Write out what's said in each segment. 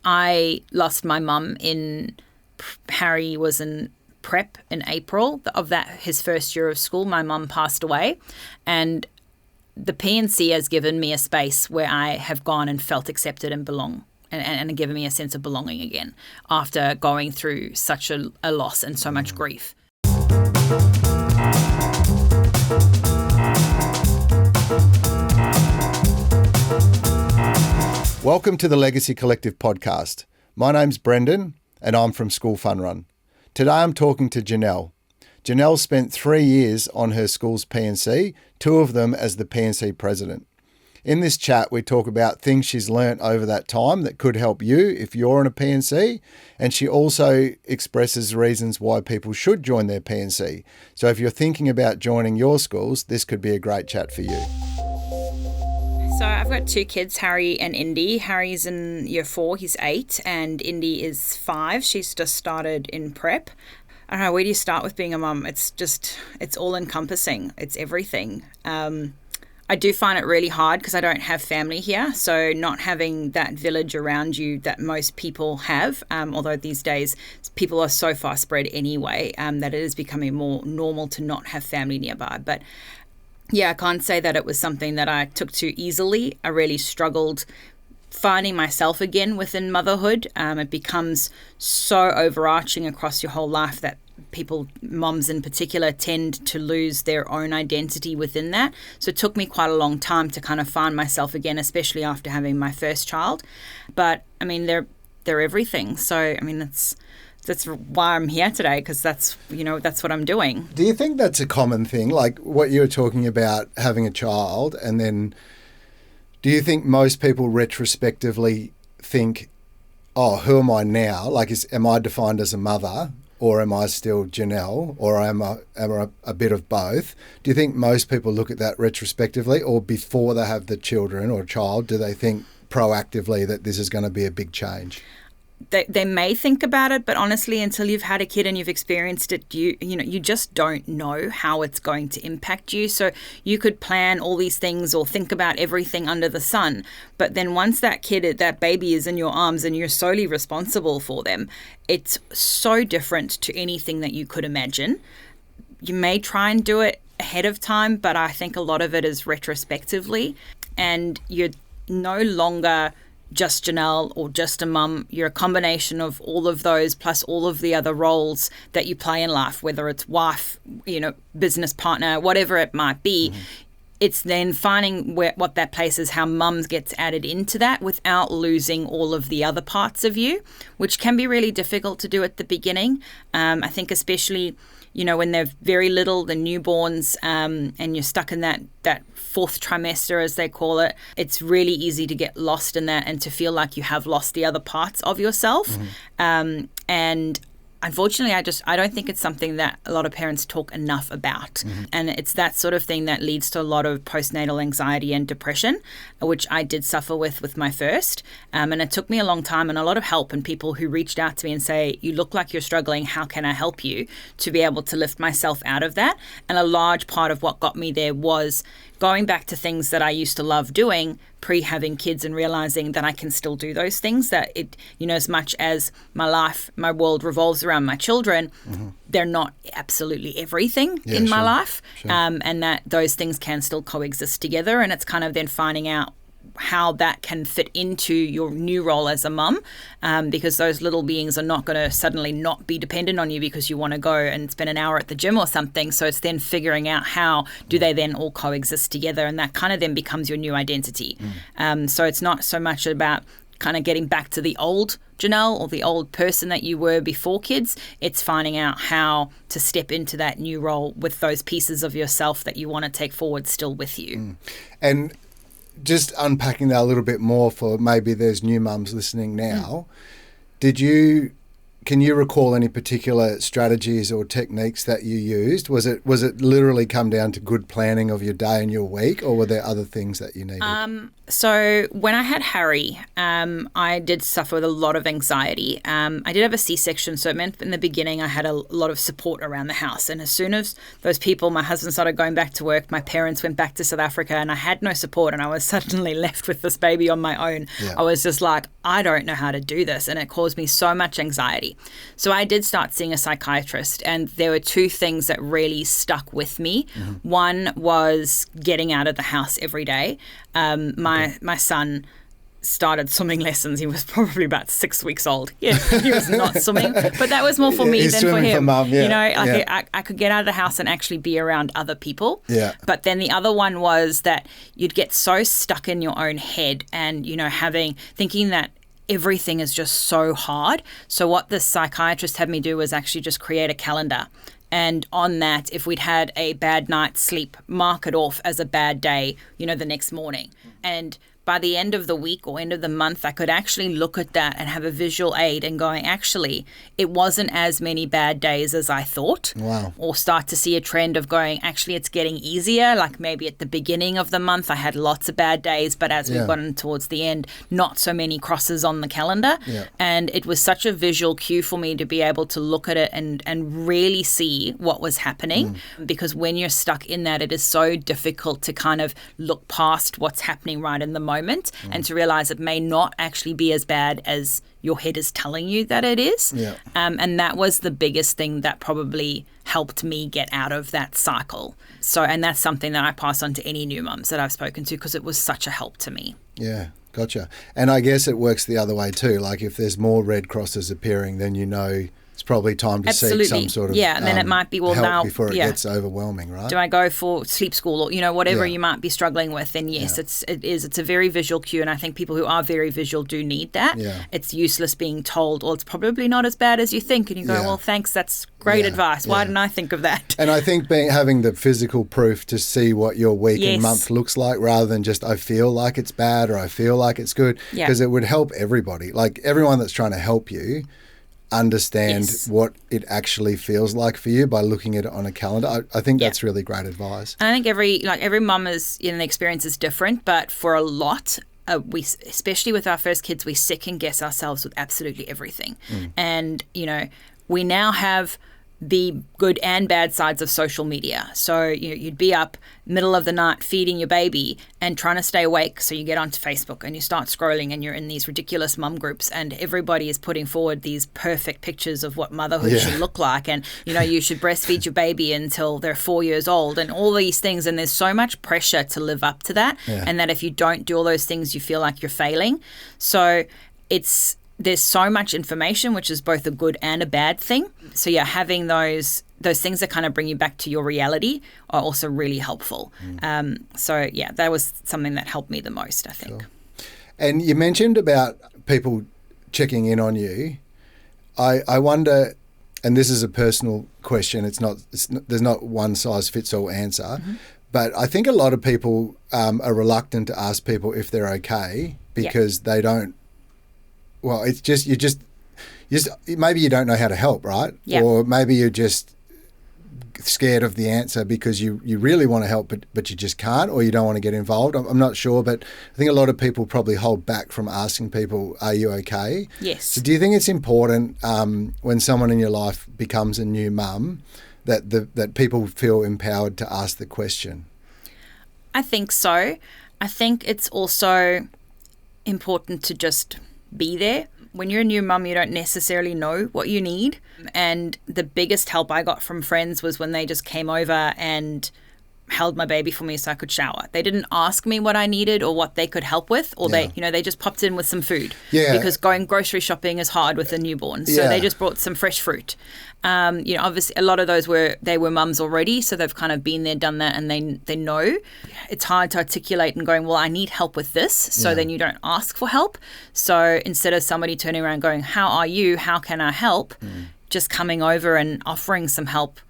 I lost my mum Harry was in prep in April of his first year of school. My mum passed away, and the PNC has given me a space where I have gone and felt accepted and belong, and given me a sense of belonging again after going through such a loss and so much grief. Welcome to the Legacy Collective podcast. My name's Brendan and I'm from School Fun Run. Today I'm talking to Janelle. Janelle spent 3 years on her school's PNC, 2 of them as the PNC president. In this chat, we talk about things she's learnt over that time that could help you if you're in a PNC, and she also expresses reasons why people should join their PNC. So if you're thinking about joining your schools, this could be a great chat for you. So I've got 2 kids, Harry and Indy. Harry's in year 4, he's 8, and Indy is 5. She's just started in prep. I don't know, where do you start with being a mum? It's all encompassing. It's everything. I do find it really hard because I don't have family here. So not having that village around you that most people have, although these days people are so far spread anyway, that it is becoming more normal to not have family nearby. But yeah, I can't say that it was something that I took to easily. I really struggled finding myself again within motherhood. It becomes so overarching across your whole life that moms in particular, tend to lose their own identity within that. So it took me quite a long time to kind of find myself again, especially after having my first child. But I mean, they're everything. So I mean, that's why I'm here today, because that's what I'm doing. Do you think that's a common thing? Like what you were talking about, having a child, and then do you think most people retrospectively think, oh, who am I now? Like, am I defined as a mother, or am I still Janelle, or am I a bit of both? Do you think most people look at that retrospectively, or before they have the children or child, do they think proactively that this is going to be a big change? They may think about it, but honestly, until you've had a kid and you've experienced it, you just don't know how it's going to impact you. So you could plan all these things or think about everything under the sun, but then once that baby is in your arms and you're solely responsible for them, it's so different to anything that you could imagine. You may try and do it ahead of time, but I think a lot of it is retrospectively, and you're no longer just Janelle or just a mum. You're a combination of all of those plus all of the other roles that you play in life, whether it's wife, business partner, whatever it might be. Mm-hmm. It's then finding what that place is, how mums gets added into that without losing all of the other parts of you, which can be really difficult to do at the beginning. I think especially when they're very little, the newborns, and you're stuck in that 4th trimester, as they call it, it's really easy to get lost in that and to feel like you have lost the other parts of yourself. Mm-hmm. And unfortunately, I don't think it's something that a lot of parents talk enough about. Mm-hmm. And it's that sort of thing that leads to a lot of postnatal anxiety and depression, which I did suffer with my first. And it took me a long time and a lot of help, and people who reached out to me and say, you look like you're struggling, how can I help you, to be able to lift myself out of that. And a large part of what got me there was going back to things that I used to love doing pre-having kids and realizing that I can still do those things, that as much as my world revolves around my children, mm-hmm. they're not absolutely everything in my life. Sure. And that those things can still coexist together. And it's kind of then finding out how that can fit into your new role as a mum, because those little beings are not going to suddenly not be dependent on you because you want to go and spend an hour at the gym or something. So it's then figuring out how do they then all coexist together, and that kind of then becomes your new identity. So it's not so much about kind of getting back to the old Janelle or the old person that you were before kids. It's finding out how to step into that new role with those pieces of yourself that you want to take forward still with you. And just unpacking that a little bit more for maybe there's new mums listening now, can you recall any particular strategies or techniques that you used? Was it literally come down to good planning of your day and your week, or were there other things that you needed? So when I had Harry, I did suffer with a lot of anxiety. I did have a C-section, so it meant in the beginning I had a lot of support around the house. And as soon as those people, my husband started going back to work, my parents went back to South Africa, and I had no support, and I was suddenly left with this baby on my own. Yeah. I was just like, I don't know how to do this, and it caused me so much anxiety. So I did start seeing a psychiatrist, and there were two things that really stuck with me. One was getting out of the house every day. My son started swimming lessons. He was probably about 6 weeks old. Yeah, he was not swimming, but that was more for me than for him. For mum, I could get out of the house and actually be around other people. Yeah. But then the other one was that you'd get so stuck in your own head and, thinking that everything is just so hard. So what the psychiatrist had me do was actually just create a calendar. And on that, if we'd had a bad night's sleep, mark it off as a bad day, the next morning. And by the end of the week or end of the month, I could actually look at that and have a visual aid and going, actually, it wasn't as many bad days as I thought. Wow. Or start to see a trend of going, actually, it's getting easier. Like maybe at the beginning of the month, I had lots of bad days, but as we've gotten towards the end, not so many crosses on the calendar. Yeah. And it was such a visual cue for me to be able to look at it and really see what was happening. Because when you're stuck in that, it is so difficult to kind of look past what's happening right in the moment and to realize it may not actually be as bad as your head is telling you that it is. Yeah. And that was the biggest thing that probably helped me get out of that cycle. So, and that's something that I pass on to any new mums that I've spoken to because it was such a help to me. Yeah, gotcha. And I guess it works the other way too. Like if there's more red crosses appearing, then it's probably time to seek some sort of and then it might be help now before it gets overwhelming, right? Do I go for sleep school or whatever you might be struggling with? Then yes, it's a very visual cue, and I think people who are very visual do need that. Yeah. It's useless being told, it's probably not as bad as you think, and you go, well, thanks, that's great advice. Why didn't I think of that? And I think having the physical proof to see what your week and month looks like, rather than just I feel like it's bad or I feel like it's good, because it would help everybody, like everyone that's trying to help you understand what it actually feels like for you by looking at it on a calendar. I think that's really great advice. And I think every mum is, the experience is different, but for a lot, we, especially with our first kids, we second guess ourselves with absolutely everything. And, we now have the good and bad sides of social media. So you'd be up middle of the night feeding your baby and trying to stay awake. So you get onto Facebook and you start scrolling and you're in these ridiculous mum groups and everybody is putting forward these perfect pictures of what motherhood should look like. And, you should breastfeed your baby until they're 4 years old and all these things. And there's so much pressure to live up to that. And that if you don't do all those things, you feel like you're failing. So there's so much information, which is both a good and a bad thing. So having those things that kind of bring you back to your reality are also really helpful. That was something that helped me the most, I think. Sure. And you mentioned about people checking in on you. I wonder, and this is a personal question, there's not one size fits all answer, but I think a lot of people are reluctant to ask people if they're okay because they don't. Well, it's just maybe you don't know how to help, right? Yeah. Or maybe you're just scared of the answer because you really want to help, but you just can't, or you don't want to get involved. I'm not sure, but I think a lot of people probably hold back from asking people, "Are you okay?" Yes. So, do you think it's important when someone in your life becomes a new mum that people feel empowered to ask the question? I think so. I think it's also important to just be there. When you're a new mum, you don't necessarily know what you need. And the biggest help I got from friends was when they just came over and held my baby for me so I could shower. They didn't ask me what I needed or what they could help with, or they just popped in with some food. Yeah. Because going grocery shopping is hard with a newborn. So they just brought some fresh fruit. Obviously a lot of those were mums already, so they've kind of been there, done that, and they know. It's hard to articulate and going, well, I need help with this. So then you don't ask for help. So instead of somebody turning around going, how are you? How can I help? Just coming over and offering some help.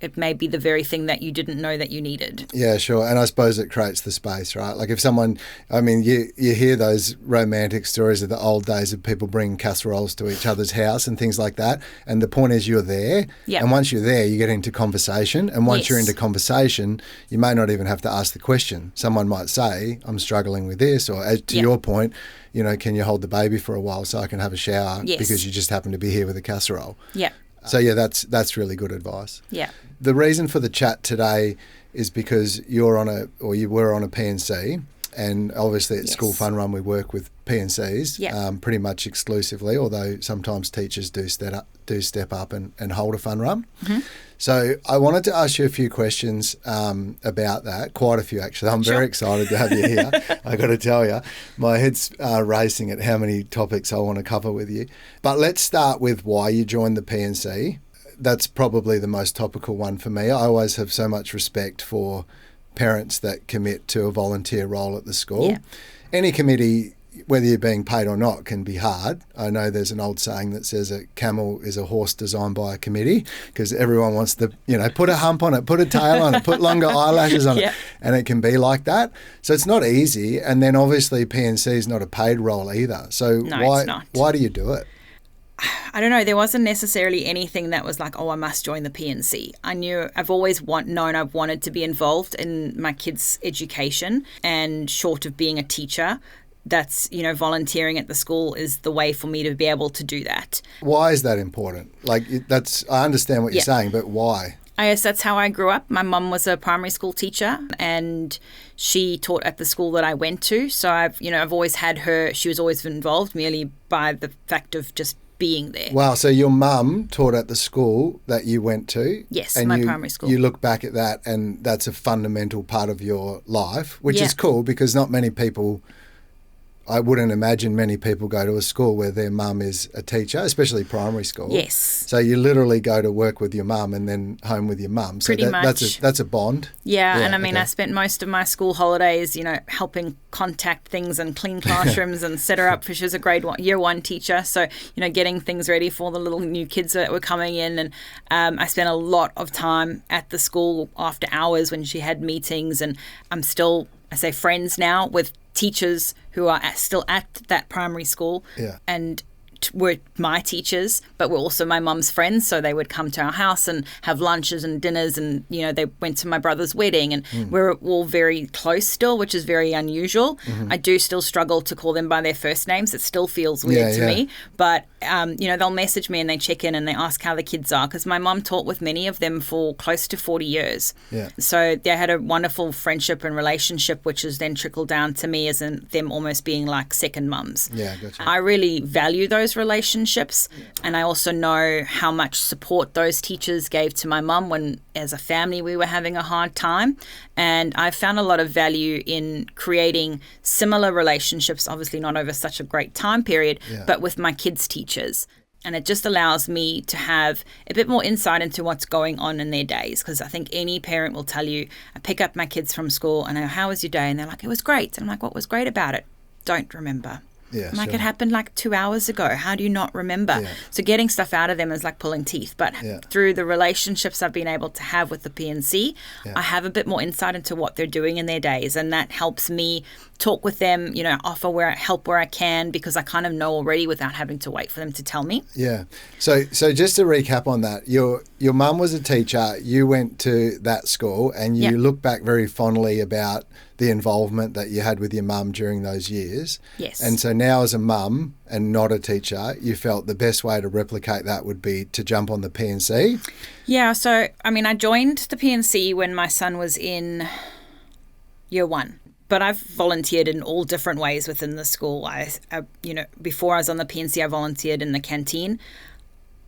It may be the very thing that you didn't know that you needed. Yeah, sure. And I suppose it creates the space, right? Like if someone, you hear those romantic stories of the old days of people bringing casseroles to each other's house and things like that. And the point is you're there. Yep. And once you're there, you get into conversation. And once you're into conversation, you may not even have to ask the question. Someone might say, I'm struggling with this. Or to your point, can you hold the baby for a while so I can have a shower? Yes. Because you just happen to be here with a casserole. Yeah. So that's really good advice. Yeah. The reason for the chat today is because you were on a PNC, and obviously at School Fun Run we work with P&Cs Yeah. pretty much exclusively, although sometimes teachers do step up and hold a fun run. Mm-hmm. So I wanted to ask you a few questions about that, quite a few actually. I'm very excited to have you here. I got to tell you, my head's racing at how many topics I want to cover with you. But let's start with why you joined the P&C. That's probably the most topical one for me. I always have so much respect for parents that commit to a volunteer role at the school. Yeah. Any committee, whether you're being paid or not, can be hard. I know there's an old saying that says a camel is a horse designed by a committee, because everyone wants to, put a hump on it, put a tail on it, put longer eyelashes on it, and it can be like that. So it's not easy. And then obviously P&C is not a paid role either. So it's not. Why do you do it? I don't know. There wasn't necessarily anything that was like, oh, I must join the P&C. I've always known I've wanted to be involved in my kids' education, and short of being a teacher, that's, volunteering at the school is the way for me to be able to do that. Why is that important? I understand what you're saying, but why? I guess that's how I grew up. My mum was a primary school teacher, and she taught at the school that I went to. So I've always had her. She was always involved merely by the fact of just being there. Wow, so your mum taught at the school that you went to? Yes, and my primary school. You look back at that and that's a fundamental part of your life, which is cool, because not many people, I wouldn't imagine many people go to a school where their mum is a teacher, especially primary school. Yes. So you literally go to work with your mum and then home with your mum. So Pretty much. That's a bond. Yeah, and I spent most of my school holidays, helping contact things and clean classrooms and set her up, for she was a year one teacher. So, getting things ready for the little new kids that were coming in. And I spent a lot of time at the school after hours when she had meetings. And I'm still, I say, friends now with teachers who are still at that primary school and were my teachers, but were also my mum's friends. So they would come to our house and have lunches and dinners, and they went to my brother's wedding, and we're all very close still, which is very unusual. I do still struggle to call them by their first names. It still feels weird to me, but they'll message me and they check in and they ask how the kids are, because my mum taught with many of them for close to 40 years. So they had a wonderful friendship and relationship, which has then trickled down to me as in them almost being like second mums. Gotcha. I really value those relationships, and I also know how much support those teachers gave to my mum when as a family we were having a hard time, and I found a lot of value in creating similar relationships, obviously not over such a great time period, but with my kids' teachers. And it just allows me to have a bit more insight into what's going on in their days, because I think any parent will tell you, I pick up my kids from school and I go, how was your day? And they're like, it was great. And I'm like, what was great about it? Don't remember. It happened like 2 hours ago. How do you not remember? So getting stuff out of them is like pulling teeth. But through the relationships I've been able to have with the P&C, I have a bit more insight into what they're doing in their days. And that helps me talk with them, offer help where I can, because I kind of know already without having to wait for them to tell me. Yeah. So just to recap on that, your mum was a teacher, you went to that school, and you look back very fondly about the involvement that you had with your mum during those years. Yes. And so now as a mum and not a teacher, you felt the best way to replicate that would be to jump on the P&C? Yeah, so, I joined the P&C when my son was in year one. But I've volunteered in all different ways within the school. Before I was on the P&C, I volunteered in the canteen.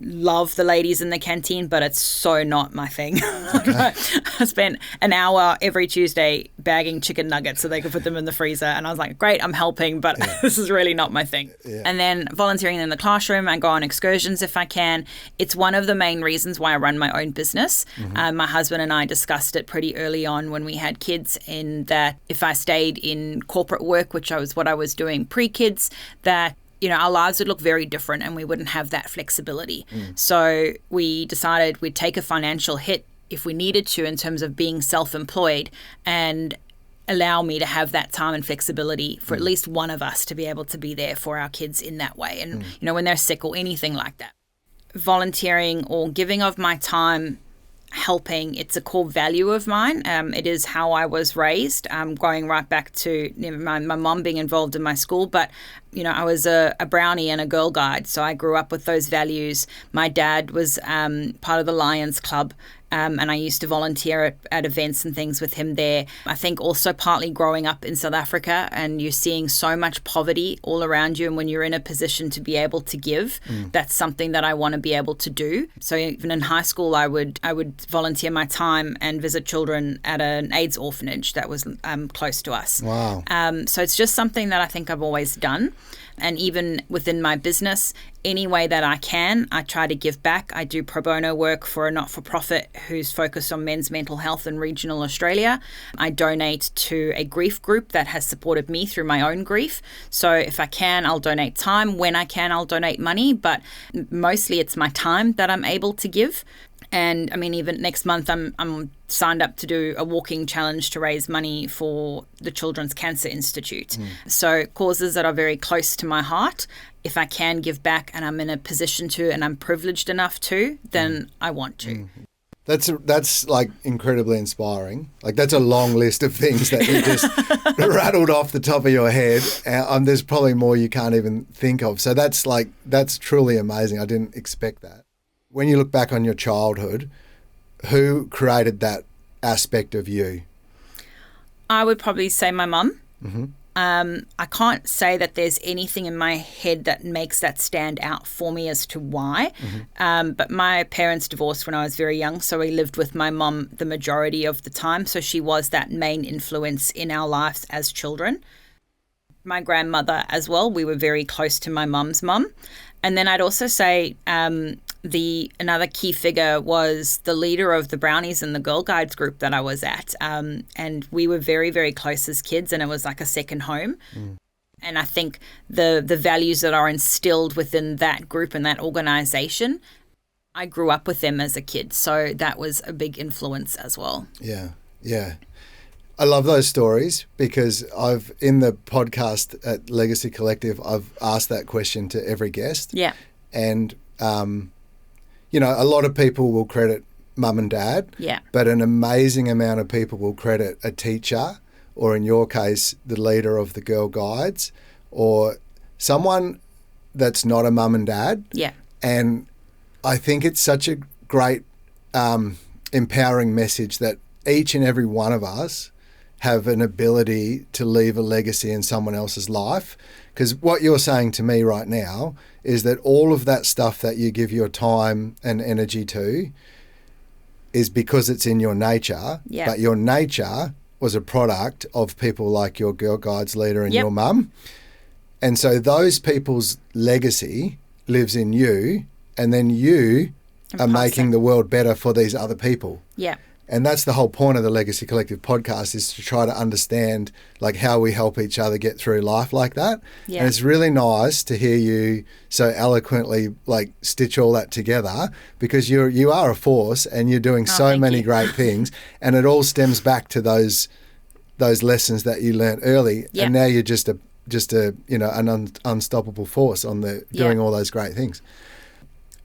Love the ladies in the canteen, but it's so not my thing. I spent an hour every Tuesday bagging chicken nuggets so they could put them in the freezer, and I was like, great, I'm helping, but this is really not my thing. And then volunteering in the classroom, I go on excursions if I can. It's one of the main reasons why I run my own business. My husband and I discussed it pretty early on when we had kids, in that if I stayed in corporate work, which was what I was doing pre-kids, that our lives would look very different and we wouldn't have that flexibility. So we decided we'd take a financial hit if we needed to in terms of being self-employed, and allow me to have that time and flexibility for at least one of us to be able to be there for our kids in that way. And, when they're sick or anything like that. Volunteering or giving of my time, helping, it's a core value of mine. It is how I was raised, going right back to my mom being involved in my school. But, I was a brownie and a Girl Guide, so I grew up with those values. My dad was part of the Lions Club, and I used to volunteer at events and things with him there. I think also partly growing up in South Africa and you're seeing so much poverty all around you, and when you're in a position to be able to give, that's something that I want to be able to do. So even in high school, I would volunteer my time and visit children at an AIDS orphanage that was close to us. Wow. So it's just something that I think I've always done. And even within my business, any way that I can, I try to give back. I do pro bono work for a not-for-profit who's focused on men's mental health in regional Australia. I donate to a grief group that has supported me through my own grief. So if I can, I'll donate time. When I can, I'll donate money. But mostly it's my time that I'm able to give. And I mean, even next month, I'm signed up to do a walking challenge to raise money for the Children's Cancer Institute. So causes that are very close to my heart. If I can give back and I'm in a position to, and I'm privileged enough to, then I want to. That's like incredibly inspiring. Like that's a long list of things that you just rattled off the top of your head. There's probably more you can't even think of. So that's truly amazing. I didn't expect that. When you look back on your childhood, who created that aspect of you? I would probably say my mum. I can't say that there's anything in my head that makes that stand out for me as to why. But my parents divorced when I was very young, so we lived with my mum the majority of the time. So she was that main influence in our lives as children. My grandmother as well, we were very close to my mum's mum. And then I'd also say another key figure was the leader of the Brownies and the Girl Guides group that I was at. And we were very, very close as kids, and it was like a second home. And I think the values that are instilled within that group and that organisation, I grew up with them as a kid. So that was a big influence as well. Yeah. I love those stories because in the podcast at Legacy Collective, I've asked that question to every guest. Yeah. And, a lot of people will credit mum and dad. Yeah. But an amazing amount of people will credit a teacher, or in your case, the leader of the Girl Guides, or someone that's not a mum and dad. Yeah. And I think it's such a great empowering message that each and every one of us have an ability to leave a legacy in someone else's life. Because what you're saying to me right now is that all of that stuff that you give your time and energy to is because it's in your nature, but your nature was a product of people like your Girl Guides leader and your mum. And so those people's legacy lives in you, and then you are making the world better for these other people. Yeah. And that's the whole point of the Legacy Collective podcast, is to try to understand like how we help each other get through life like that. Yeah. And it's really nice to hear you so eloquently like stitch all that together, because you are a force and you're doing so many great things, and it all stems back to those lessons that you learnt early, and now you're just an unstoppable force on doing all those great things.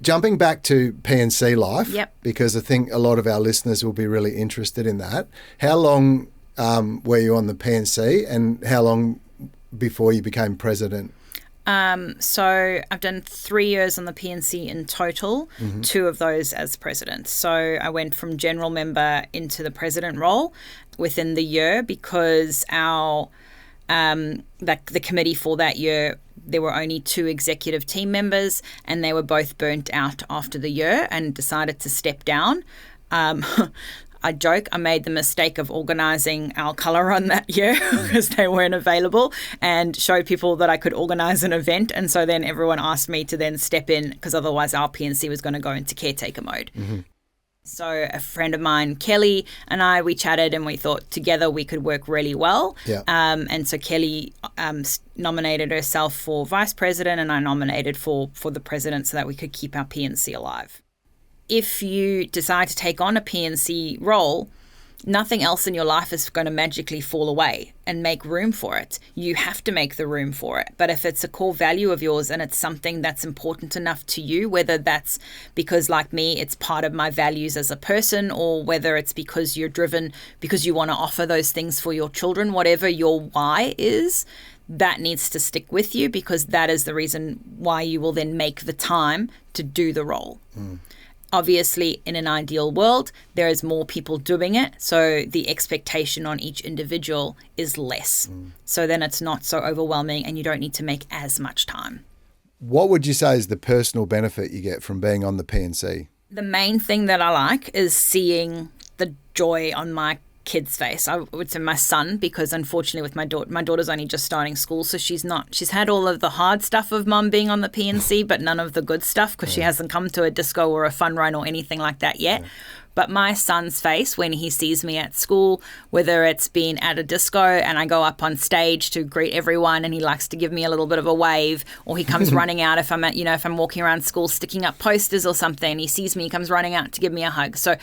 Jumping back to PNC life, because I think a lot of our listeners will be really interested in that. How long were you on the PNC, and how long before you became president? So I've done 3 years on the PNC in total, 2 of those as president. So I went from general member into the president role within the year, because our the committee for that year, there were only 2 executive team members, and they were both burnt out after the year and decided to step down. I joke, I made the mistake of organising our colour run that year because they weren't available, and showed people that I could organise an event. And so then everyone asked me to then step in, because otherwise our PNC was going to go into caretaker mode. So a friend of mine, Kelly, and we chatted, and we thought together we could work really well. And so Kelly nominated herself for vice president, and I nominated for the president, so that we could keep our PNC alive. If you decide to take on a PNC role, nothing else in your life is going to magically fall away and make room for it. You have to make the room for it. But if it's a core value of yours and it's something that's important enough to you, whether that's because, like me, it's part of my values as a person, or whether it's because you're driven because you want to offer those things for your children, whatever your why is, that needs to stick with you, because that is the reason why you will then make the time to do the role. Obviously, in an ideal world, there is more people doing it, so the expectation on each individual is less. So then it's not so overwhelming and you don't need to make as much time. What would you say is the personal benefit you get from being on the P&C? The main thing that I like is seeing the joy on my kid's face. I would say my son, because unfortunately with my daughter's only just starting school, so she's had all of the hard stuff of mum being on the P&C, but none of the good stuff because she hasn't come to a disco or a fun run or anything like that yet. But my son's face when he sees me at school, whether it's been at a disco and I go up on stage to greet everyone and he likes to give me a little bit of a wave, or he comes running out if I'm walking around school sticking up posters or something, he sees me, he comes running out to give me a hug. So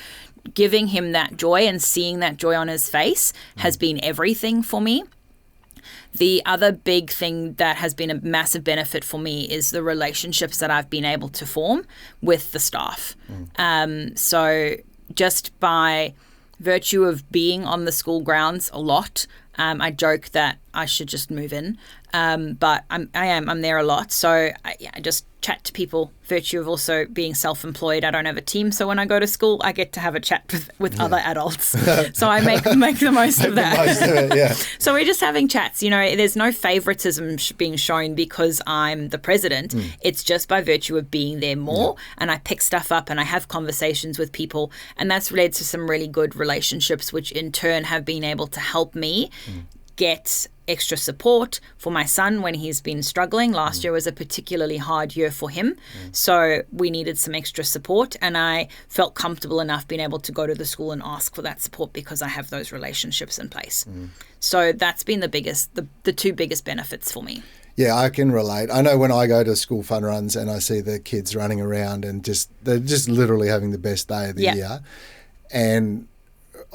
giving him that joy and seeing that joy on his face has been everything for me. The other big thing that has been a massive benefit for me is the relationships that I've been able to form with the staff. So just by virtue of being on the school grounds a lot, I joke that I should just move in, but I'm there a lot. So I just chat to people, virtue of also being self-employed. I don't have a team, so when I go to school, I get to have a chat with other adults. So I make the most of that. Most of it, yeah. So we're just having chats. There's no favoritism being shown because I'm the president. It's just by virtue of being there more, and I pick stuff up and I have conversations with people, and that's led to some really good relationships, which in turn have been able to help me get extra support for my son when he's been struggling. Last year was a particularly hard year for him. So we needed some extra support, and I felt comfortable enough being able to go to the school and ask for that support because I have those relationships in place. So that's been the two biggest benefits for me. Yeah, I can relate. I know when I go to school fun runs and I see the kids running around and they're just literally having the best day of the year. And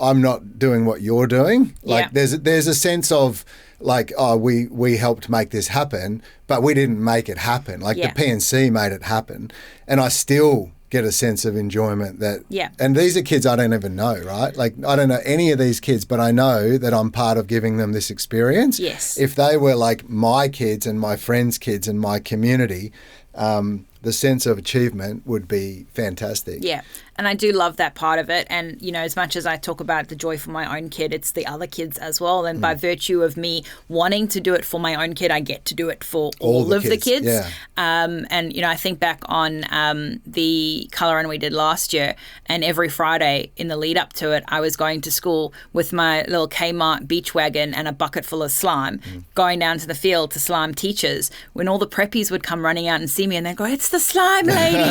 I'm not doing what you're doing. There's a sense of we helped make this happen, but we didn't make it happen. The P&C made it happen, and I still get a sense of enjoyment that. And these are kids I don't even know, right? I don't know any of these kids, but I know that I'm part of giving them this experience. Yes. If they were like my kids and my friends' kids and my community, the sense of achievement would be fantastic. Yeah. And I do love that part of it. And, as much as I talk about the joy for my own kid, it's the other kids as well. And by virtue of me wanting to do it for my own kid, I get to do it for all of the kids. Yeah. And, I think back on the colour run we did last year, and every Friday in the lead up to it, I was going to school with my little Kmart beach wagon and a bucket full of slime, going down to the field to slime teachers, when all the preppies would come running out and see me and they'd go, "It's the slime lady."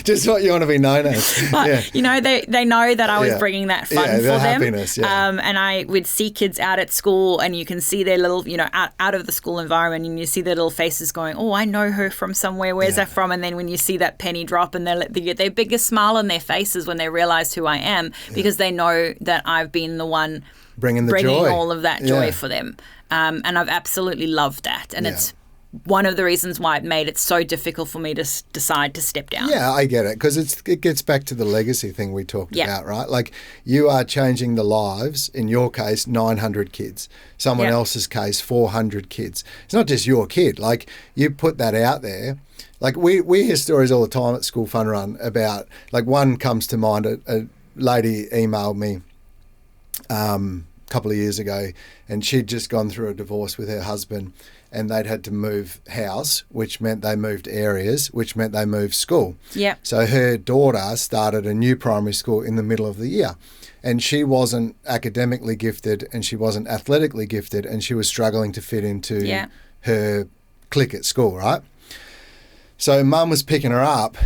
Just what you want to be known as. But, they know that I was bringing that fun for them. Happiness, and I would see kids out at school and you can see their little, out of the school environment, and you see their little faces going, "Oh, I know her from somewhere. Where's that from?" And then when you see that penny drop and they get their biggest smile on their faces when they realise who I am, because they know that I've been the one bringing joy. All of that joy for them. And I've absolutely loved that. And it's one of the reasons why it made it so difficult for me to decide to step down. Yeah, I get it, because it gets back to the legacy thing we talked about, right? You are changing the lives, in your case, 900 kids. Someone else's case, 400 kids. It's not just your kid. You put that out there. We hear stories all the time at School Fun Run about, one comes to mind, a lady emailed me a couple of years ago, and she'd just gone through a divorce with her husband, and they'd had to move house, which meant they moved areas, which meant they moved school. Yeah. So her daughter started a new primary school in the middle of the year, and she wasn't academically gifted and she wasn't athletically gifted, and she was struggling to fit into her clique at school, right? So mum was picking her up.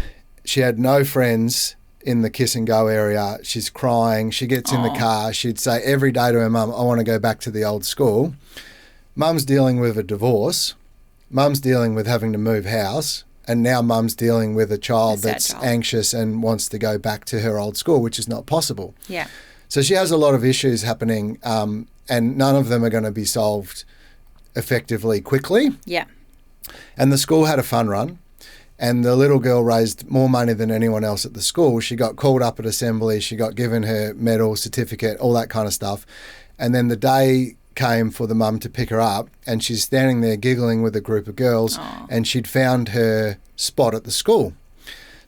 She had no friends in the kiss and go area. She's crying. She gets in the car. She'd say every day to her mum, "I want to go back to the old school." Mum's dealing with a divorce. Mum's dealing with having to move house. And now mum's dealing with a child that's anxious and wants to go back to her old school, which is not possible. Yeah. So she has a lot of issues happening, and none of them are going to be solved effectively quickly. Yeah. And the school had a fun run, and the little girl raised more money than anyone else at the school. She got called up at assembly. She got given her medal, certificate, all that kind of stuff. And then the day came for the mum to pick her up, and she's standing there giggling with a group of girls, and she'd found her spot at the school.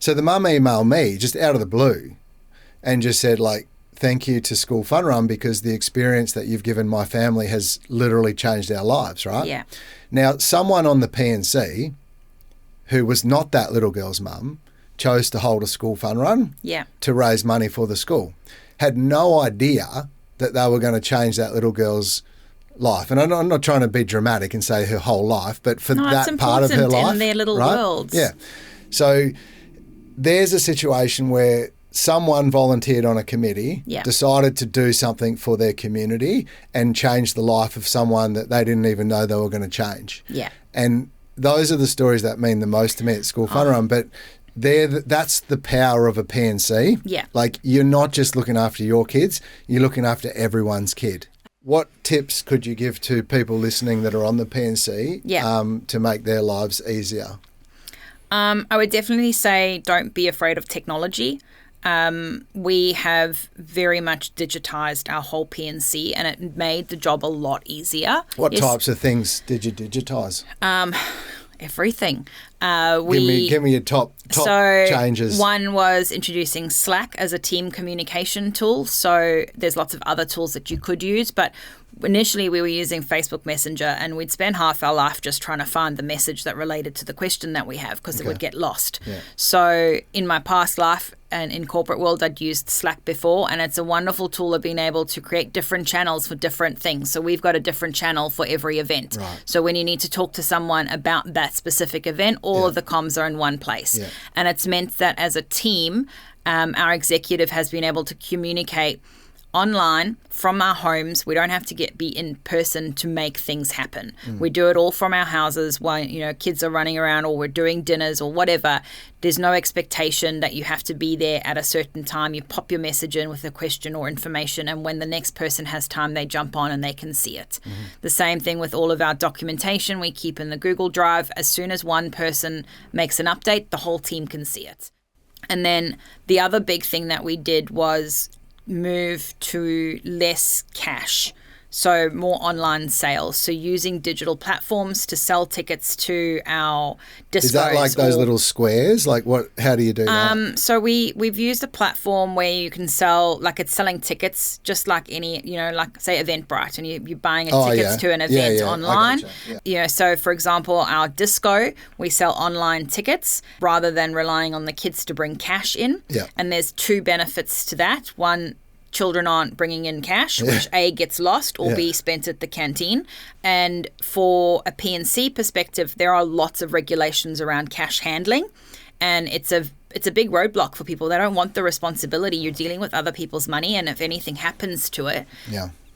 So the mum emailed me just out of the blue and just said, like, thank you to School Fun Run because the experience that you've given my family has literally changed our lives, right? Yeah. Now, someone on the P&C who was not that little girl's mum chose to hold a school fun run to raise money for the school. Had no idea that they were going to change that little girl's life. And I'm not trying to be dramatic and say her whole life, but for that part of her life. In their little worlds. Yeah. So there's a situation where someone volunteered on a committee, decided to do something for their community and change the life of someone that they didn't even know they were going to change. Yeah. And those are the stories that mean the most to me at School Fun Run. But that's the power of a P&C. Yeah. Like, you're not just looking after your kids, you're looking after everyone's kid. What tips could you give to people listening that are on the P&C to make their lives easier? I would definitely say don't be afraid of technology. We have very much digitized our whole P&C and it made the job a lot easier. What types of things did you digitize? Everything. Give me your top changes. One was introducing Slack as a team communication tool. So there's lots of other tools that you could use, but initially we were using Facebook Messenger and we'd spend half our life just trying to find the message that related to the question that we have because it would get lost. Yeah. So in my past life and in corporate world, I'd used Slack before, and it's a wonderful tool of being able to create different channels for different things. So we've got a different channel for every event. Right. So when you need to talk to someone about that specific event, all of the comms are in one place. Yeah. And it's meant that as a team, our executive has been able to communicate online from our homes. We don't have to be in person to make things happen. We do it all from our houses while kids are running around or we're doing dinners or whatever. There's no expectation that you have to be there at a certain time. You pop your message in with a question or information, and when the next person has time, they jump on and they can see it. The same thing with all of our documentation we keep in the Google Drive. As soon as one person makes an update, the whole team can see it. And then the other big thing that we did was move to less cash, so more online sales. So using digital platforms to sell tickets to our discos. Is that like those little squares? Like what? How do you do that? So we've used a platform where you can sell, like it's selling tickets, just like any, like say Eventbrite, and you're buying tickets to an event online. So for example, our disco, we sell online tickets rather than relying on the kids to bring cash in. Yeah. And there's two benefits to that. One, children aren't bringing in cash, which A, gets lost, or B, spent at the canteen. And for a P&C perspective, there are lots of regulations around cash handling, and it's a big roadblock for people. They don't want the responsibility. You're dealing with other people's money, and if anything happens to it,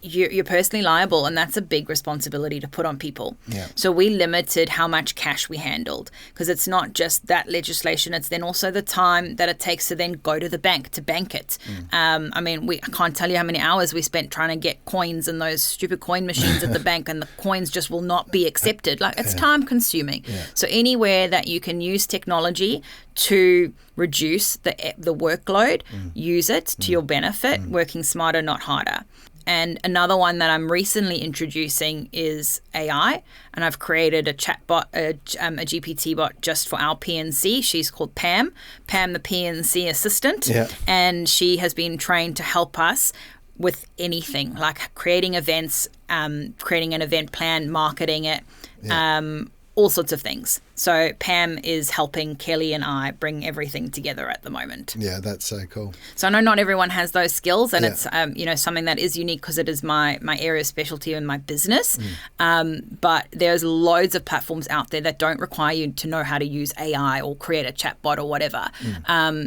you're personally liable, and that's a big responsibility to put on people. Yeah. So we limited how much cash we handled, because it's not just that legislation, it's then also the time that it takes to then go to the bank to bank it. I can't tell you how many hours we spent trying to get coins in those stupid coin machines at the bank, and the coins just will not be accepted. Like, it's time consuming. Yeah. So anywhere that you can use technology to reduce the workload, use it to your benefit, working smarter, not harder. And another one that I'm recently introducing is AI, and I've created a chatbot, a GPT bot just for our P&C. She's called Pam, the P&C assistant, and she has been trained to help us with anything, like creating events, creating an event plan, marketing it, all sorts of things. So Pam is helping Kelly and I bring everything together at the moment. Yeah, that's so cool. So I know not everyone has those skills, and it's something that is unique because it is my area of specialty in my business. But there's loads of platforms out there that don't require you to know how to use AI or create a chatbot or whatever.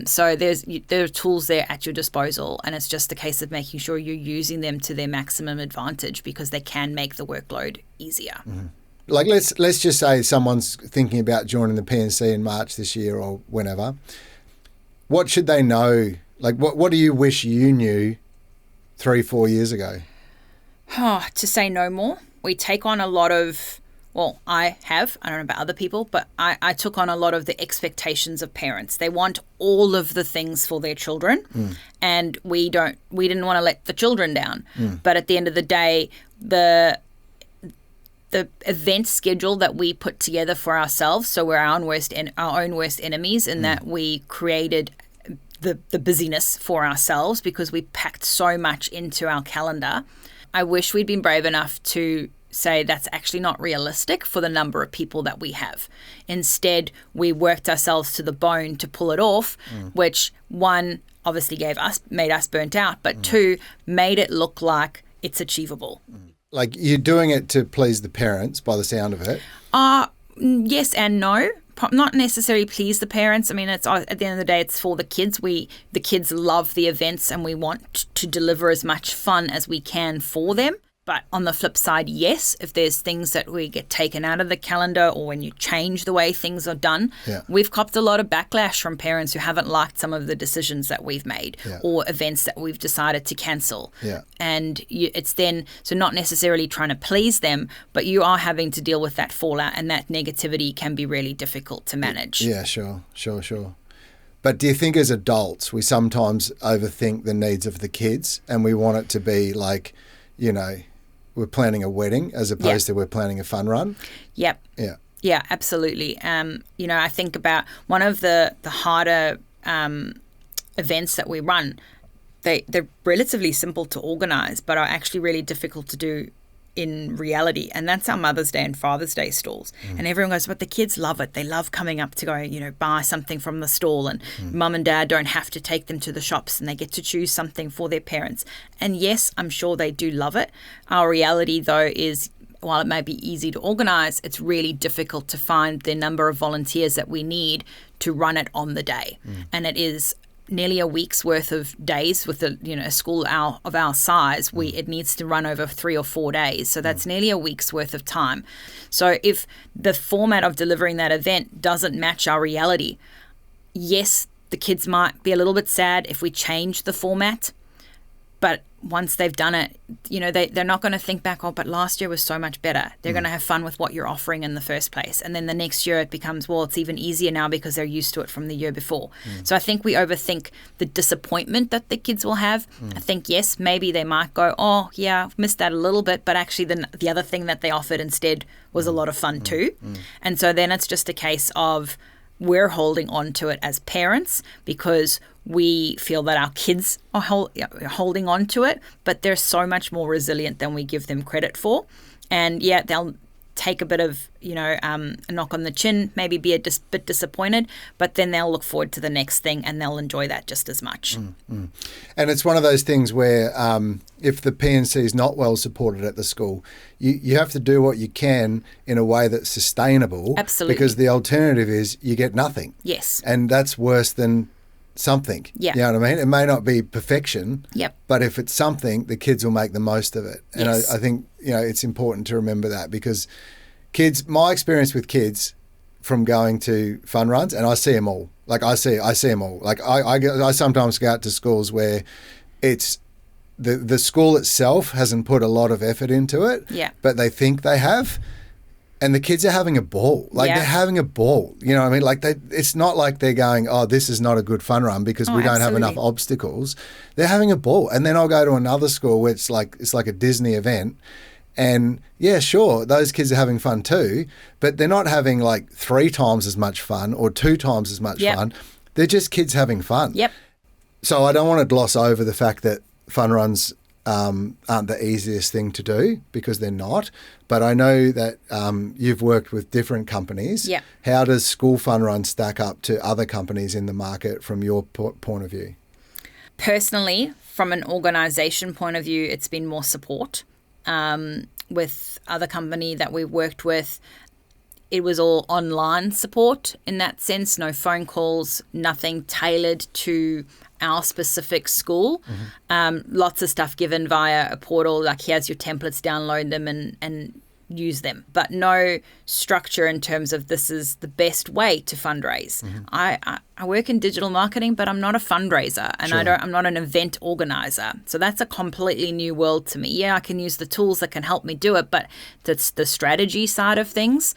So there are tools there at your disposal, and it's just a case of making sure you're using them to their maximum advantage, because they can make the workload easier. Like, let's just say someone's thinking about joining the P&C in March this year or whenever. What should they know? Like, what do you wish you knew 3-4 years ago? To say no more. We take on a lot of, I don't know about other people, but I took on a lot of the expectations of parents. They want all of the things for their children, and we didn't want to let the children down. But at the end of the day, the event schedule that we put together for ourselves. So we're our own worst enemies in that we created the busyness for ourselves because we packed so much into our calendar. I wish we'd been brave enough to say that's actually not realistic for the number of people that we have. Instead, we worked ourselves to the bone to pull it off, which one obviously made us burnt out, but two, made it look like it's achievable. Like you're doing it to please the parents by the sound of it. Yes and no. Not necessarily please the parents. I mean, it's at the end of the day, it's for the kids. The kids love the events and we want to deliver as much fun as we can for them. But on the flip side, yes, if there's things that we get taken out of the calendar or when you change the way things are done, we've copped a lot of backlash from parents who haven't liked some of the decisions that we've made or events that we've decided to cancel. And it's then, so not necessarily trying to please them, but you are having to deal with that fallout, and that negativity can be really difficult to manage. Yeah, sure. But do you think as adults, we sometimes overthink the needs of the kids and we want it to be like, you know, we're planning a wedding as opposed to we're planning a fun run? Yep. Yeah, absolutely. You know, I think about one of the harder events that we run. They're relatively simple to organise, but are actually really difficult to do in reality, and that's our Mother's Day and Father's Day stalls. And everyone goes, but the kids love it. They love coming up to go, you know, buy something from the stall, and mum and dad don't have to take them to the shops and they get to choose something for their parents. And yes, I'm sure they do love it. Our reality though is, while it may be easy to organise, it's really difficult to find the number of volunteers that we need to run it on the day. And it is nearly a week's worth of days with a school of our size. It needs to run over 3 or 4 days. So that's nearly a week's worth of time. So if the format of delivering that event doesn't match our reality, yes, the kids might be a little bit sad if we change the format. But once they've done it, you know, they're not going to think back, oh, but last year was so much better. They're going to have fun with what you're offering in the first place. And then the next year it becomes, well, it's even easier now because they're used to it from the year before. So I think we overthink the disappointment that the kids will have. I think, yes, maybe they might go, oh, yeah, I've missed that a little bit. But actually the other thing that they offered instead was a lot of fun too. And so then it's just a case of we're holding on to it as parents because we feel that our kids are holding on to it, but they're so much more resilient than we give them credit for. And yeah, they'll take a bit of, a knock on the chin, maybe be a bit disappointed, but then they'll look forward to the next thing and they'll enjoy that just as much. And it's one of those things where if the P&C is not well supported at the school, you have to do what you can in a way that's sustainable. Absolutely. Because the alternative is you get nothing. Yes. And that's worse than something. Yeah. You know what I mean? It may not be perfection, but if it's something, the kids will make the most of it. And yes. I think, it's important to remember that because my experience with kids from going to fun runs, and I see them all. Like I see them all. Like I sometimes go out to schools where it's the school itself hasn't put a lot of effort into it, but they think they have. And the kids are having a ball. Like they're having a ball. You know what I mean? Like it's not like they're going, oh, this is not a good fun run because we don't have enough obstacles. They're having a ball. And then I'll go to another school where it's like a Disney event. And yeah, sure, those kids are having fun too, but they're not having like 3 times as much fun or 2 times as much fun. They're just kids having fun. So I don't want to gloss over the fact that fun runs aren't the easiest thing to do because they're not. But I know that you've worked with different companies. How does School Fun Run stack up to other companies in the market from your point of view? Personally, from an organisation point of view, it's been more support. With other company that we've worked with, it was all online support in that sense, no phone calls, nothing tailored to our specific school. Lots of stuff given via a portal, like here's your templates, download them and use them, but no structure in terms of this is the best way to fundraise. I work in digital marketing, but I'm not a fundraiser and I'm not an event organizer. So that's a completely new world to me. Yeah, I can use the tools that can help me do it, but that's the strategy side of things.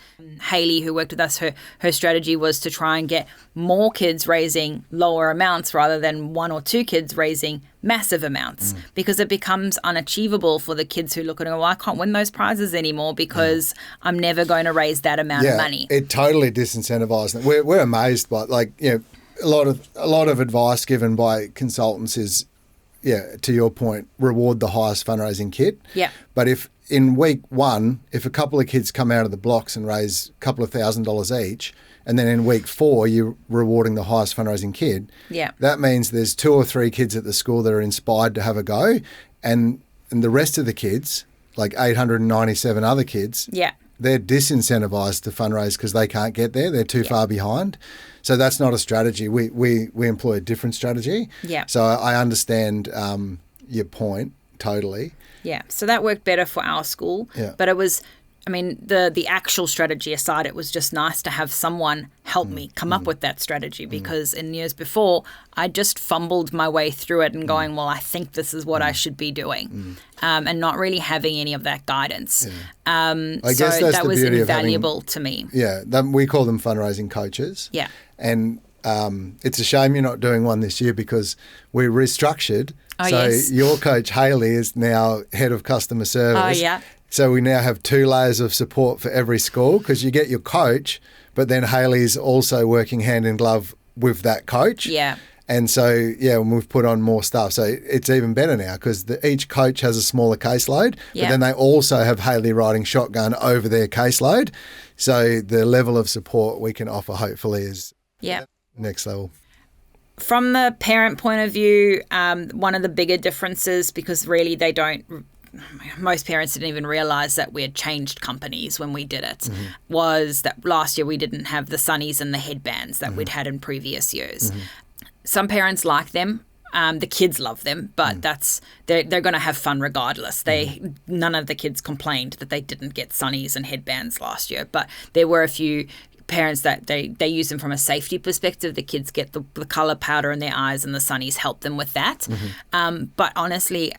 Hayley, who worked with us, her strategy was to try and get more kids raising lower amounts rather than 1 or 2 kids raising massive amounts, because it becomes unachievable for the kids who look at it and go, well, I can't win those prizes anymore because I'm never going to raise that amount of money. It totally disincentivizes them. We're amazed by, like, a lot of advice given by consultants is, to your point, reward the highest fundraising kid. Yeah. But if in week one, if a couple of kids come out of the blocks and raise a couple of $1,000s each, and then in week 4 you're rewarding the highest fundraising kid, that means there's 2 or 3 kids at the school that are inspired to have a go, and the rest of the kids, like 897 other kids, they're disincentivized to fundraise because they can't get there. They're too far behind. So that's not a strategy. We employ a different strategy. Yeah. So I understand your point totally. Yeah. So that worked better for our school. Yeah. But it was, I mean, the actual strategy aside, it was just nice to have someone help me come up with that strategy, because in years before, I just fumbled my way through it and going, well, I think this is what I should be doing, and not really having any of that guidance. I guess that's that the was beauty invaluable of to me. Yeah, we call them fundraising coaches. Yeah. And it's a shame you're not doing one this year because we restructured. Oh, so yes. your coach, Hayley, is now head of customer service. Oh, yeah. So we now have 2 layers of support for every school, because you get your coach, but then Hayley's also working hand in glove with that coach. Yeah. And so, and we've put on more stuff. So it's even better now because each coach has a smaller caseload, but then they also have Hayley riding shotgun over their caseload. So the level of support we can offer hopefully is next level. From the parent point of view, one of the bigger differences, because really most parents didn't even realize that we had changed companies when we did it, was that last year we didn't have the sunnies and the headbands that we'd had in previous years. Some parents like them. The kids love them, but they're going to have fun regardless. None of the kids complained that they didn't get sunnies and headbands last year, but there were a few parents that they use them from a safety perspective. The kids get the color powder in their eyes, and the sunnies help them with that. But honestly,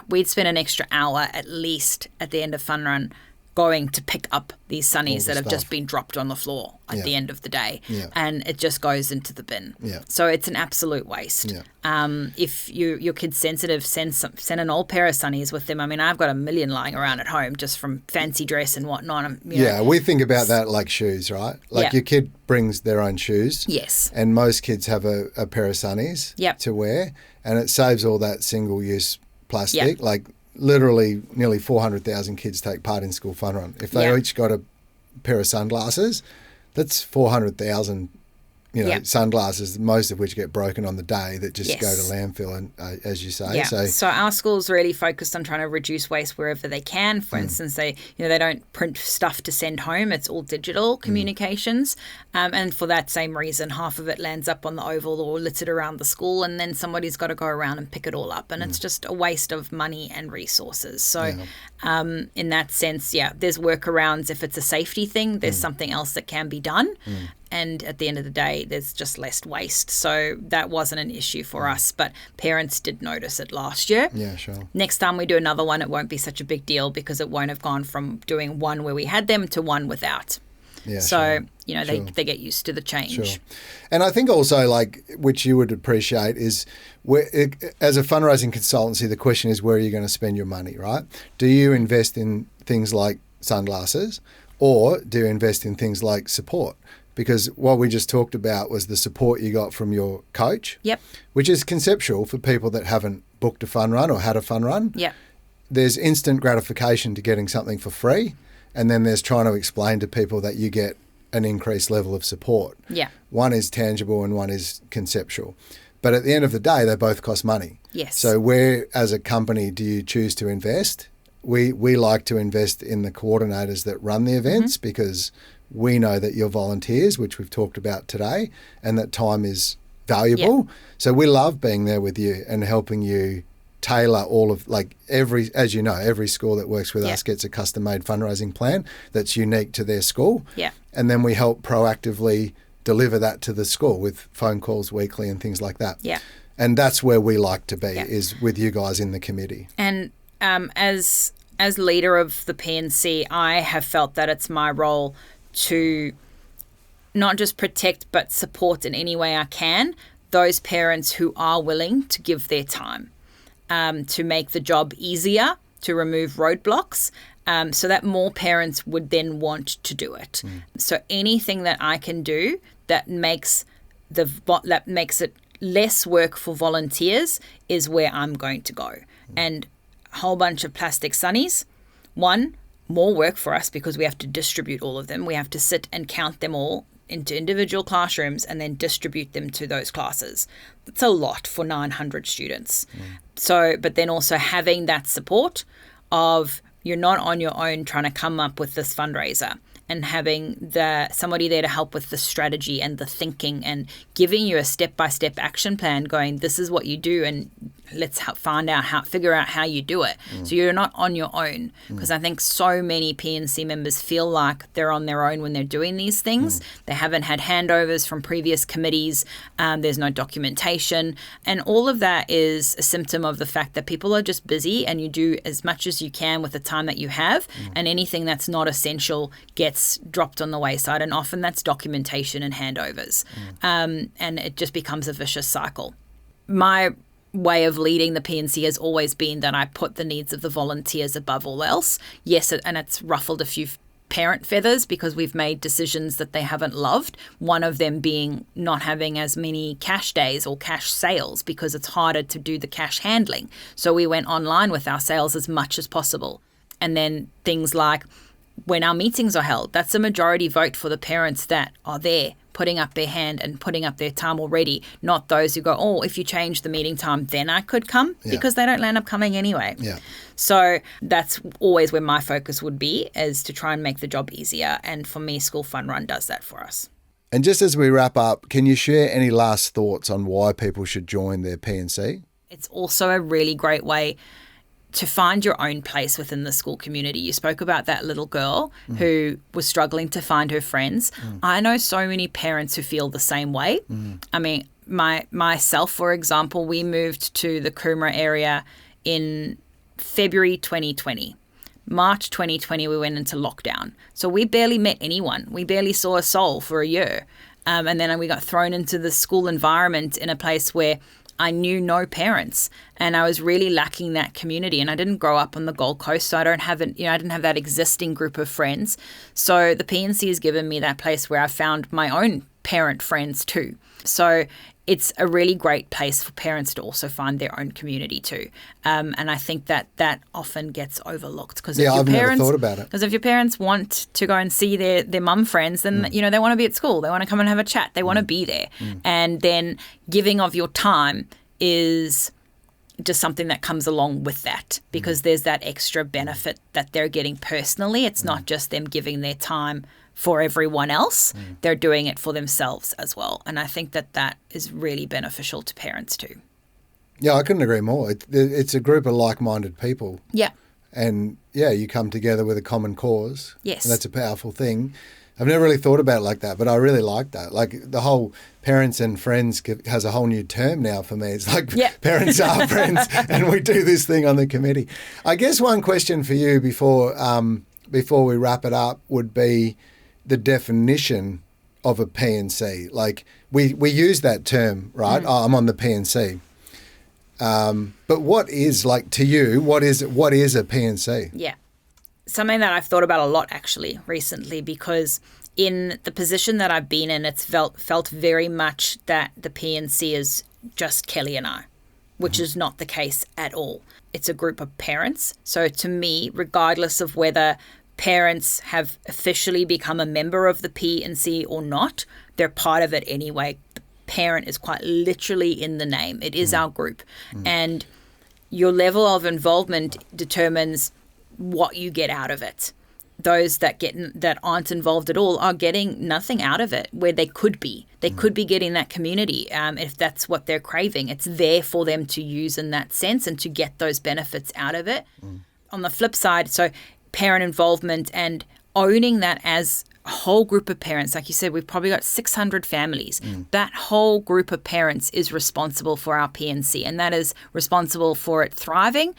we'd spend an extra hour at least at the end of Fun Run going to pick up these sunnies that have just been dropped on the floor at the end of the day, and it just goes into the bin. So it's an absolute waste. If your kid's sensitive, send an old pair of sunnies with them. I mean, I've got a million lying around at home just from fancy dress and whatnot. We think about that like shoes, right? Like your kid brings their own shoes. Yes. And most kids have a pair of sunnies to wear, and it saves all that single-use plastic. Like literally nearly 400,000 kids take part in School Fun Run. If they each got a pair of sunglasses, that's 400,000 sunglasses, most of which get broken on the day, that just go to landfill, and as you say. So our school's really focused on trying to reduce waste wherever they can. For instance, they don't print stuff to send home. It's all digital communications. And for that same reason, half of it lands up on the oval or littered around the school, and then somebody's got to go around and pick it all up. And it's just a waste of money and resources. So in that sense, there's workarounds. If it's a safety thing, there's something else that can be done. And at the end of the day, there's just less waste. So that wasn't an issue for us, but parents did notice it last year. Yeah, sure. Next time we do another one, it won't be such a big deal because it won't have gone from doing one where we had them to one without. Yeah, so, they get used to the change. Sure. And I think also, like, which you would appreciate is, as a fundraising consultancy, the question is, where are you going to spend your money, right? Do you invest in things like sunglasses, or do you invest in things like support? Because what we just talked about was the support you got from your coach, which is conceptual for people that haven't booked a fun run or had a fun run. There's instant gratification to getting something for free, and then there's trying to explain to people that you get an increased level of support. One is tangible and one is conceptual. But at the end of the day, they both cost money. So where, as a company, do you choose to invest? We like to invest in the coordinators that run the events, because we know that you're volunteers, which we've talked about today, and that time is valuable. So we love being there with you and helping you tailor all of, like, as you know, every school that works with us gets a custom-made fundraising plan that's unique to their school. And then we help proactively deliver that to the school with phone calls weekly and things like that. And that's where we like to be, is with you guys in the committee. And as leader of the PNC, I have felt that it's my role to not just protect but support in any way I can those parents who are willing to give their time. to make the job easier, to remove roadblocks, so that more parents would then want to do it. So anything that I can do that makes it less work for volunteers is where I'm going to go. And a whole bunch of plastic sunnies. One, more work for us because we have to distribute all of them. We have to sit and count them all into individual classrooms and then distribute them to those classes. That's a lot for 900 students. So, but then also having that support of you're not on your own trying to come up with this fundraiser, and having somebody there to help with the strategy and the thinking and giving you a step-by-step action plan going, this is what you do and let's figure out how you do it. So you're not on your own, because I think so many PNC members feel like they're on their own when they're doing these things. They haven't had handovers from previous committees. There's no documentation. And all of that is a symptom of the fact that people are just busy, and you do as much as you can with the time that you have, and anything that's not essential gets dropped on the wayside, and often that's documentation and handovers. And it just becomes a vicious cycle. My way of leading the PNC has always been that I put the needs of the volunteers above all else. Yes, and it's ruffled a few parent feathers because we've made decisions that they haven't loved. One of them being not having as many cash days or cash sales because it's harder to do the cash handling. So we went online with our sales as much as possible. And then things like when our meetings are held, that's a majority vote for the parents that are there, putting up their hand and putting up their time already, not those who go, oh, if you change the meeting time, then I could come, because they don't end up coming anyway. So that's always where my focus would be, is to try and make the job easier. And for me, School Fun Run does that for us. And just as we wrap up, can you share any last thoughts on why people should join their PNC? It's also a really great way to find your own place within the school community. You spoke about that little girl who was struggling to find her friends. I know so many parents who feel the same way. I mean, myself, for example, we moved to the Coomera area in February 2020. March 2020, we went into lockdown. So we barely met anyone. We barely saw a soul for a year. And then we got thrown into the school environment in a place where I knew no parents, and I was really lacking that community. And I didn't grow up on the Gold Coast, so I didn't have that existing group of friends. So the PNC has given me that place where I found my own parent friends too. So it's a really great place for parents to also find their own community too. And I think that often gets overlooked because I've never thought about it. Because if your parents want to go and see their mum friends, then they want to be at school. They want to come and have a chat. They want to be there. And then giving of your time is just something that comes along with that, because there's that extra benefit that they're getting personally. It's not just them giving their time for everyone else. They're doing it for themselves as well. And I think that is really beneficial to parents too. Yeah, I couldn't agree more. It's a group of like-minded people. Yeah. And you come together with a common cause. Yes. And that's a powerful thing. I've never really thought about it like that, but I really like that. Like the whole parents and friends has a whole new term now for me. It's like parents are friends, and we do this thing on the committee. I guess one question for you before we wrap it up would be the definition of a PNC. Like we use that term, right? Oh, I'm on the PNC. But what is, like, to you, what is a PNC? Yeah. Something that I've thought about a lot actually recently, because in the position that I've been in, it's felt very much that the PNC is just Kelly and I, which is not the case at all. It's a group of parents. So to me, regardless of whether parents have officially become a member of the PNC or not, they're part of it anyway. The parent is quite literally in the name. It is our group. And your level of involvement determines what you get out of it. Those that aren't involved at all are getting nothing out of it, where they could be. They could be getting that community if that's what they're craving. It's there for them to use in that sense and to get those benefits out of it. On the flip side, so parent involvement and owning that as a whole group of parents, like you said, we've probably got 600 families. That whole group of parents is responsible for our PNC, and that is responsible for it thriving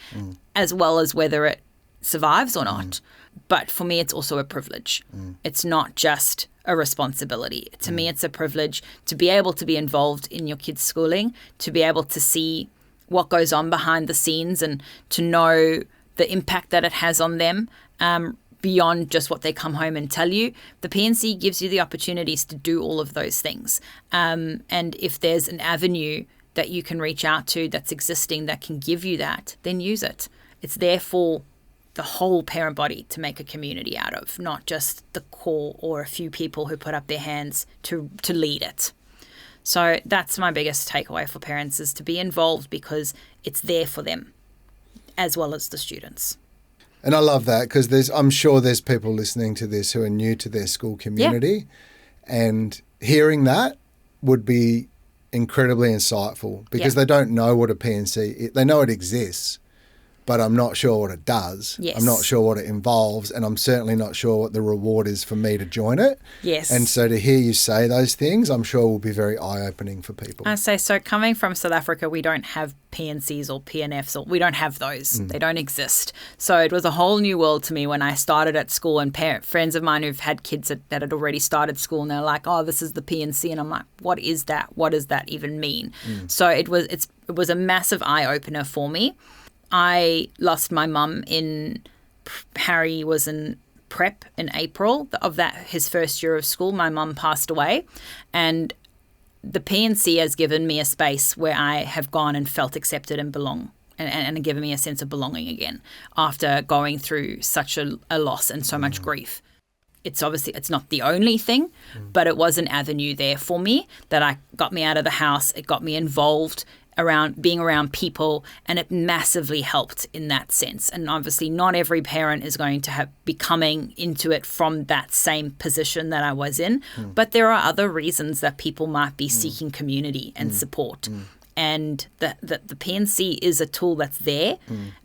as well as whether it survives or not. But for me, it's also a privilege. It's not just a responsibility. To me, it's a privilege to be able to be involved in your kids' schooling, to be able to see what goes on behind the scenes and to know the impact that it has on them, beyond just what they come home and tell you. The PNC gives you the opportunities to do all of those things. And if there's an avenue that you can reach out to that's existing that can give you that, then use it. It's there for the whole parent body to make a community out of, not just the core or a few people who put up their hands to lead it. So that's my biggest takeaway for parents, is to be involved because it's there for them as well as the students. And I love that, because I'm sure there's people listening to this who are new to their school community, and hearing that would be incredibly insightful, because they don't know what a PNC, they know it exists, but I'm not sure what it does. Yes. I'm not sure what it involves, and I'm certainly not sure what the reward is for me to join it. Yes. And so to hear you say those things, I'm sure will be very eye-opening for people. I say, so coming from South Africa, we don't have PNCs or PNFs, or we don't have those. They don't exist. So it was a whole new world to me when I started at school, and friends of mine who've had kids that had already started school, and they're like, oh, this is the PNC. And I'm like, what is that? What does that even mean? So it was a massive eye-opener for me. I lost my mum Harry was in prep in April of his first year of school. My mum passed away, and the PNC has given me a space where I have gone and felt accepted and belong, and given me a sense of belonging again after going through such a loss and so much grief. It's not the only thing, but it was an avenue there for me that got me out of the house. It got me involved being around people, and it massively helped in that sense. And obviously not every parent is going to be coming into it from that same position that I was in, but there are other reasons that people might be seeking community and support. And the PNC is a tool that's there,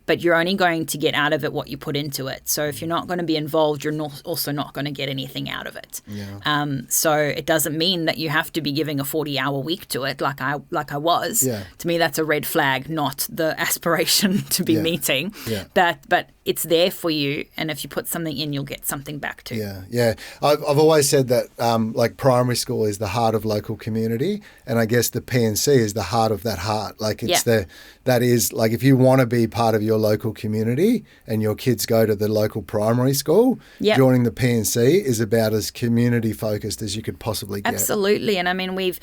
but you're only going to get out of it what you put into it. So if you're not going to be involved, you're also not going to get anything out of it. Yeah. So it doesn't mean that you have to be giving a 40-hour week to it like I was. Yeah. To me, that's a red flag, not the aspiration to be meeting. Yeah. But it's there for you, and if you put something in, you'll get something back too. Yeah. I've always said that like primary school is the heart of local community, and I guess the PNC is the heart of that heart. Like that is like, if you want to be part of your local community and your kids go to the local primary school, joining the PNC is about as community focused as you could possibly get. Absolutely. And I mean, we've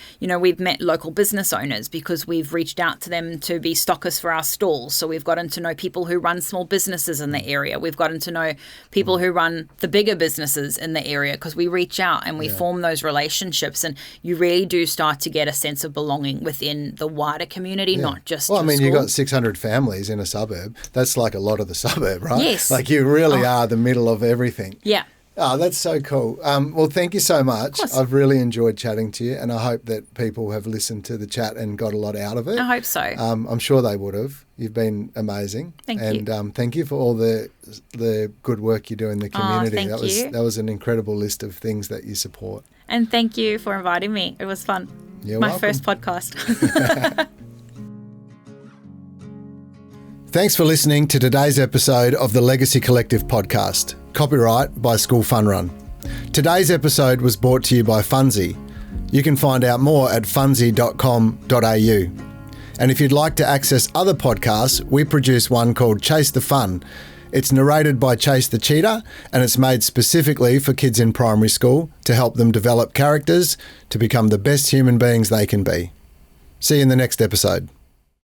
met local business owners because we've reached out to them to be stockers for our stalls. So we've gotten to know people who run small businesses in the area. We've gotten to know people who run the bigger businesses in the area, because we reach out and we form those relationships, and you really do start to get a sense of belonging within the wider community, not just you've got 600 families in a suburb. That's like a lot of the suburb, right? Yes. Like you really are the middle of everything. Yeah. Oh, that's so cool. Well, thank you so much. I've really enjoyed chatting to you, and I hope that people have listened to the chat and got a lot out of it. I hope so. I'm sure they would have. You've been amazing. Thank you. And thank you for all the good work you do in the community. That was an incredible list of things that you support. And thank you for inviting me. It was fun. You're My welcome. first podcast. Thanks for listening to today's episode of the Legacy Collective podcast. Copyright by School Fun Run. Today's episode was brought to you by Funzy. You can find out more at funzy.com.au. And if you'd like to access other podcasts, we produce one called Chase the Fun. It's narrated by Chase the Cheetah, and it's made specifically for kids in primary school to help them develop characters to become the best human beings they can be. See you in the next episode.